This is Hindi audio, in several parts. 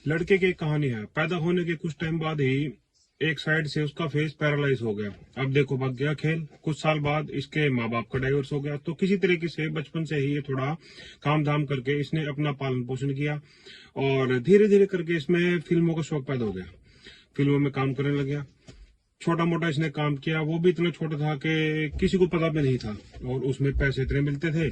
लड़के की एक कहानी है। पैदा होने के कुछ टाइम बाद ही एक साइड से उसका फेस पैरालाइज हो गया। अब देखो भाग गया खेल। कुछ साल बाद इसके माँ बाप का डाइवोर्स हो गया। तो किसी तरीके से बचपन से ही ये थोड़ा काम धाम करके इसने अपना पालन पोषण किया और धीरे धीरे करके इसमें फिल्मों का शौक पैदा हो गया। फिल्मों में काम करने लग गया। छोटा मोटा इसने काम किया, वो भी इतना छोटा था कि किसी को पता भी नहीं था, और उसमें पैसे इतने मिलते थे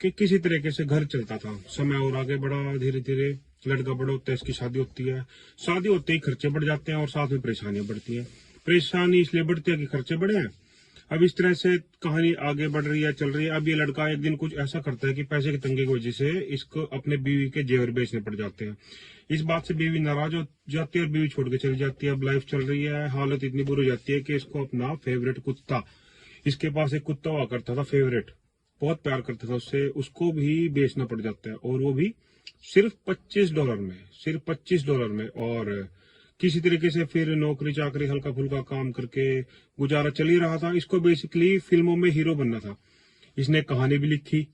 कि किसी तरीके से घर चलता था। समय और आगे बढ़ा, धीरे धीरे लड़का बड़ा होता है, इसकी शादी होती है। शादी होते ही खर्चे बढ़ जाते हैं और साथ में परेशानियां बढ़ती हैं। परेशानी इसलिए बढ़ती है कि खर्चे बढ़े हैं। अब इस तरह से कहानी आगे बढ़ रही है, चल रही है। अब ये लड़का एक दिन कुछ ऐसा करता है कि पैसे की तंगी की वजह से इसको अपने बीवी के जेवर बेचने पड़ जाते हैं। इस बात से बीवी नाराज हो जाती है और बीवी छोड़ के चली जाती है। अब लाइफ चल रही है, हालत इतनी बुरी हो जाती है कि इसको अपना फेवरेट कुत्ता, इसके पास एक कुत्ता हुआ करता था फेवरेट, बहुत प्यार करता था उससे, उसको भी बेचना पड़ जाता है। और वो भी सिर्फ $25 में, सिर्फ $25 में। और किसी तरीके से फिर नौकरी चाकरी हल्का फुल्का काम करके गुजारा चल ही रहा था। इसको बेसिकली फिल्मों में हीरो बनना था। इसने कहानी भी लिखी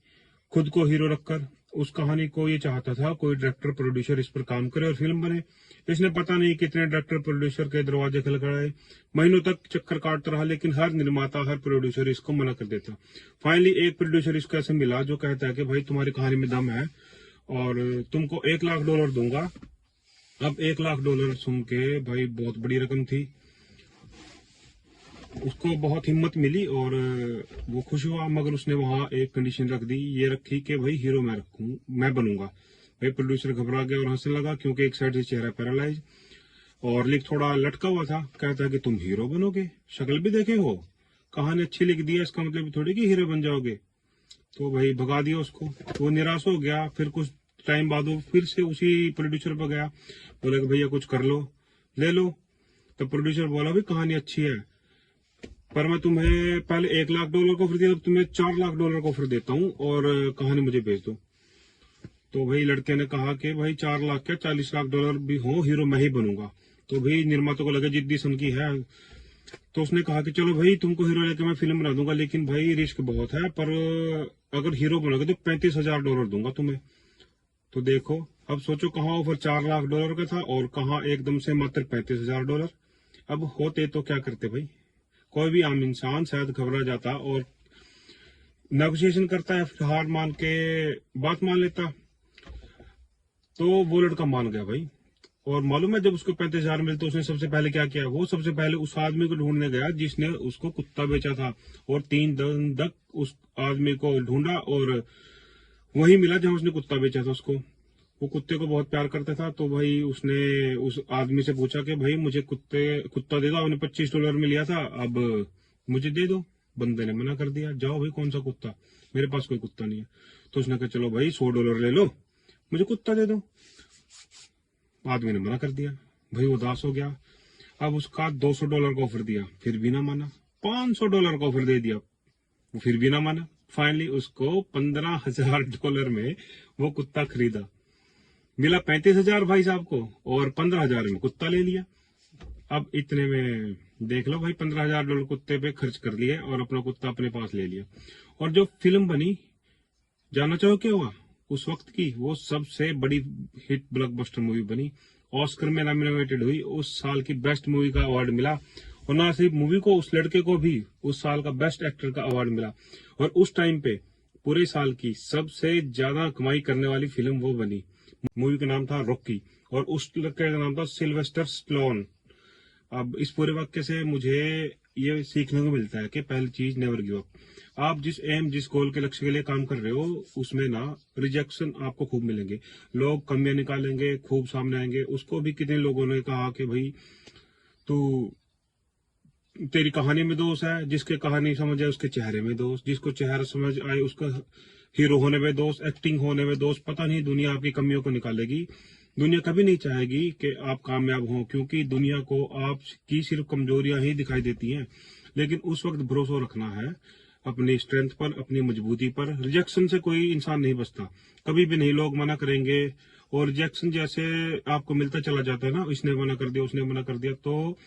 खुद को हीरो रखकर। उस कहानी को ये चाहता था कोई डायरेक्टर प्रोड्यूसर इस पर काम करे और फिल्म बने। इसने पता नहीं कितने डायरेक्टर प्रोड्यूसर के दरवाजे खटखटाए, महीनों तक चक्कर काटता रहा, लेकिन हर निर्माता हर प्रोड्यूसर इसको मना कर देता। फाइनली एक प्रोड्यूसर इसको ऐसे मिला जो कहता है कि भाई तुम्हारी कहानी में दम है और तुमको $1 लाख दूंगा। अब $1 लाख सुन के भाई बहुत बड़ी रकम थी। उसको बहुत हिम्मत मिली और वो खुश हुआ, मगर उसने वहां एक कंडीशन रख दी। ये रखी कि भाई हीरो मैं रखूं, मैं बनूंगा। भाई प्रोड्यूसर घबरा गया और हंसने लगा, क्योंकि एक साइड से चेहरा पैरालाइज और लिख थोड़ा लटका हुआ था। कहता है कि तुम हीरो बनोगे, शक्ल भी देखे हो, कहानी अच्छी लिख दी है, इसका मतलब थोड़ी कि हीरो बन जाओगे। तो भाई भगा दिया उसको। वो निराश हो गया। फिर कुछ टाइम बाद वो फिर से उसी प्रोड्यूसर पर गया, बोला कि भैया कुछ कर लो, ले लो। तो प्रोड्यूसर बोला भाई कहानी अच्छी है, पर मैं तुम्हें पहले $1 लाख का ऑफर दिया, अब तुम्हें $4 लाख का ऑफर देता हूँ और कहानी मुझे भेज दो। तो भाई लड़के ने कहा कि भाई 4 लाख क्या, $40 लाख भी हो, हीरो मैं ही बनूंगा। तो भाई निर्माता को लगे जिद्दी सन की है। तो उसने कहा कि चलो भाई तुमको हीरो लेके मैं फिल्म बना दूंगा, लेकिन भाई रिस्क बहुत है, पर अगर हीरो बनोगे तो $35,000 दूंगा तुम्हें। तो देखो अब सोचो, कहाँ ऑफर $4 लाख का था और कहाँ एकदम से मात्र $35,000। अब होते तो क्या करते भाई, कोई भी आम इंसान शायद घबरा जाता और नेगोशिएशन करता है, फिर हार मान के बात मान लेता। तो वो लड़का मान गया भाई। और मालूम है जब उसको 35,000 मिलते उसने सबसे पहले क्या किया, वो सबसे पहले उस आदमी को ढूंढने गया जिसने उसको कुत्ता बेचा था, और 3 दिन तक उस आदमी को ढूंढा और वही मिला जहां उसने कुत्ता बेचा था उसको। वो कुत्ते को बहुत प्यार करता था। तो भाई उसने उस आदमी से पूछा कि भाई मुझे कुत्ता दे दो, आपने $25 में लिया था, अब मुझे दे दो। बंदे ने मना कर दिया, जाओ भाई कौन सा कुत्ता, मेरे पास कोई कुत्ता नहीं है। तो उसने कहा चलो भाई $100 ले लो, मुझे कुत्ता दे दो। आदमी ने मना कर दिया। भाई उदास हो गया। अब उसका $200 का ऑफर दिया, फिर भी ना माना। $500 का ऑफर दे दिया, वो फिर भी ना माना। फाइनली उसको $15,000 में वो कुत्ता खरीदा। मिला 35,000 भाई साहब को, और 15,000 में कुत्ता ले लिया। अब इतने में देख लो भाई, $15,000 कुत्ते पे खर्च कर लिए और अपना कुत्ता अपने पास ले लिया। और जो फिल्म बनी, जानना चाहो क्या हुआ उस वक्त की? वो सबसे बड़ी हिट ब्लॉकबस्टर मूवी बनी, ऑस्कर में नॉमिनेटेड हुई, उस साल की बेस्ट मूवी का अवार्ड मिला। और ना सिर्फ मूवी को, उस लड़के को भी उस साल का बेस्ट एक्टर का अवार्ड मिला। और उस टाइम पे पूरे साल की सबसे ज्यादा कमाई करने वाली फिल्म वो बनी। मूवी का नाम था रॉकी और उस लड़के का नाम था सिल्वेस्टर स्टैलोन। अब इस पूरे वाक्य से मुझे ये सीखने को मिलता है कि पहली चीज, नेवर गिव अप। आप जिस एम, जिस गोल के लक्ष्य के लिए काम कर रहे हो, उसमें ना रिजेक्शन आपको खूब मिलेंगे, लोग कमियां निकालेंगे, खूब सामने आएंगे। उसको भी कितने लोगों ने कहा कि भाई तू, तेरी कहानी में दोष है, जिसके कहानी समझ आए उसके चेहरे में दोष, जिसको चेहरा समझ आए उसका हीरो होने में दोष, एक्टिंग होने में दोष। पता नहीं दुनिया आपकी कमियों को निकालेगी। दुनिया कभी नहीं चाहेगी कि आप कामयाब हों, क्योंकि दुनिया को आपकी सिर्फ कमजोरियां ही दिखाई देती हैं। लेकिन उस वक्त भरोसा रखना है अपनी स्ट्रेंथ पर, अपनी मजबूती पर। रिजेक्शन से कोई इंसान नहीं बचता, कभी भी नहीं। लोग मना करेंगे और रिजेक्शन जैसे आपको मिलता चला जाता है ना, इसने मना कर दिया, उसने मना कर दिया, तो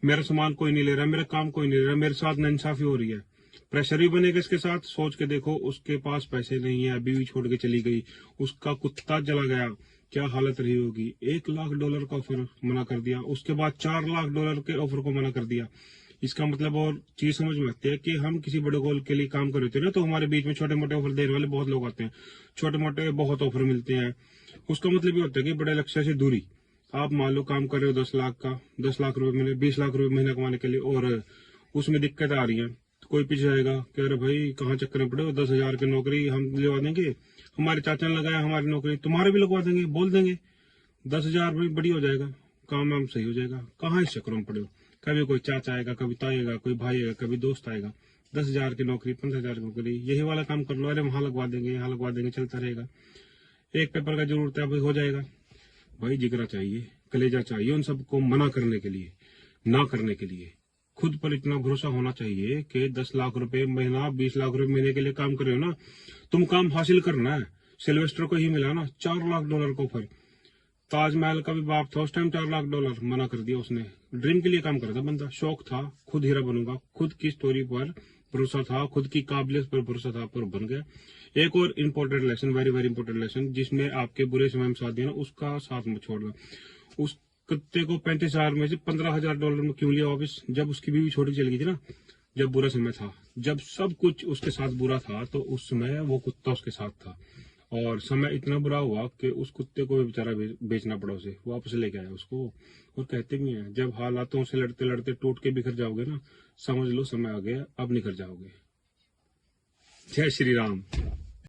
मेरा सामान कोई नहीं ले रहा, मेरा काम कोई नहीं ले रहा, मेरे साथ नाइंसाफी हो रही है, प्रेशर भी बनेगा इसके साथ। सोच के देखो, उसके पास पैसे नहीं है, बीवी छोड़ के चली गई, उसका कुत्ता चला गया, क्या हालत रही होगी। $1 लाख का ऑफर मना कर दिया, उसके बाद $4 लाख के ऑफर को मना कर दिया। इसका मतलब और चीज समझ में आती है कि हम किसी बड़े गोल के लिए काम कर रहे थे ना, तो हमारे बीच में छोटे मोटे ऑफर देने वाले बहुत लोग आते हैं, छोटे मोटे बहुत ऑफर मिलते हैं। उसका मतलब ये होता है कि बड़े लक्ष्य से दूरी। आप मान लो काम कर रहे हो 10 लाख का, 10 लाख रुपए महीने, 20 लाख रुपए महीना कमाने के लिए, और उसमें दिक्कत आ रही है, तो कोई पीछे जाएगा कह रहे भाई कहाँ चक्कर में पड़े हो, 10,000 की नौकरी हम दिलवा देंगे, हमारे चाचा ने लगाया हमारी नौकरी, तुम्हारे भी लगवा देंगे, बोल देंगे 10,000 में बड़ी हो जाएगा, काम वाम सही हो जाएगा। कहाँ इस चक्कर में पड़े हो। कभी कोई चाचा आएगा, कभी ताई आएगा, कोई भाई आएगा, कभी दोस्त आएगा, 10,000 की नौकरी, 15,000 की नौकरी, यही वाला काम कर लो, अरे वहां लगवा देंगे, यहाँ लगवा देंगे, चलता रहेगा। एक पेपर का जरूरत है, भाई हो जाएगा। भाई जिगरा चाहिए, कलेजा चाहिए उन सबको मना करने के लिए, ना करने के लिए। खुद पर इतना भरोसा होना चाहिए कि 10 लाख रुपए महीना, 20 लाख रुपए महीने के लिए काम कर रहे हो ना, तुम काम हासिल करना है। सिल्वेस्टर को ही मिला ना $4 लाख का ऑफर। ताजमहल का भी बाप था उस टाइम, $4 लाख मना कर दिया उसने। ड्रीम के लिए काम कर रहा था बंदा, शौक था, खुद हीरा बनूंगा, खुद की स्टोरी पर भरोसा था, खुद की काबिलियत पर भरोसा था, पर बन गया। एक और important lesson, very very important lesson, जिसमें आपके बुरे समय में साथ दिया ना, उसका साथ मत छोड़ना। उस कुत्ते को 35,000 में से $15,000 में क्यों लिया वापिस, जब उसकी बीवी छोटी चल गई थी ना, जब बुरा समय था, जब सब कुछ उसके साथ बुरा था, तो उस समय वो कुत्ता उसके साथ था, और समय इतना बुरा हुआ कि उस कुत्ते को भी बेचारा बेचना पड़ा, उसे वापस लेके आया उसको। और कहते भी हैं जब हालातों से लड़ते लड़ते टूट के बिखर जाओगे ना, समझ लो समय आ गया, अब निखर जाओगे। जय श्री राम।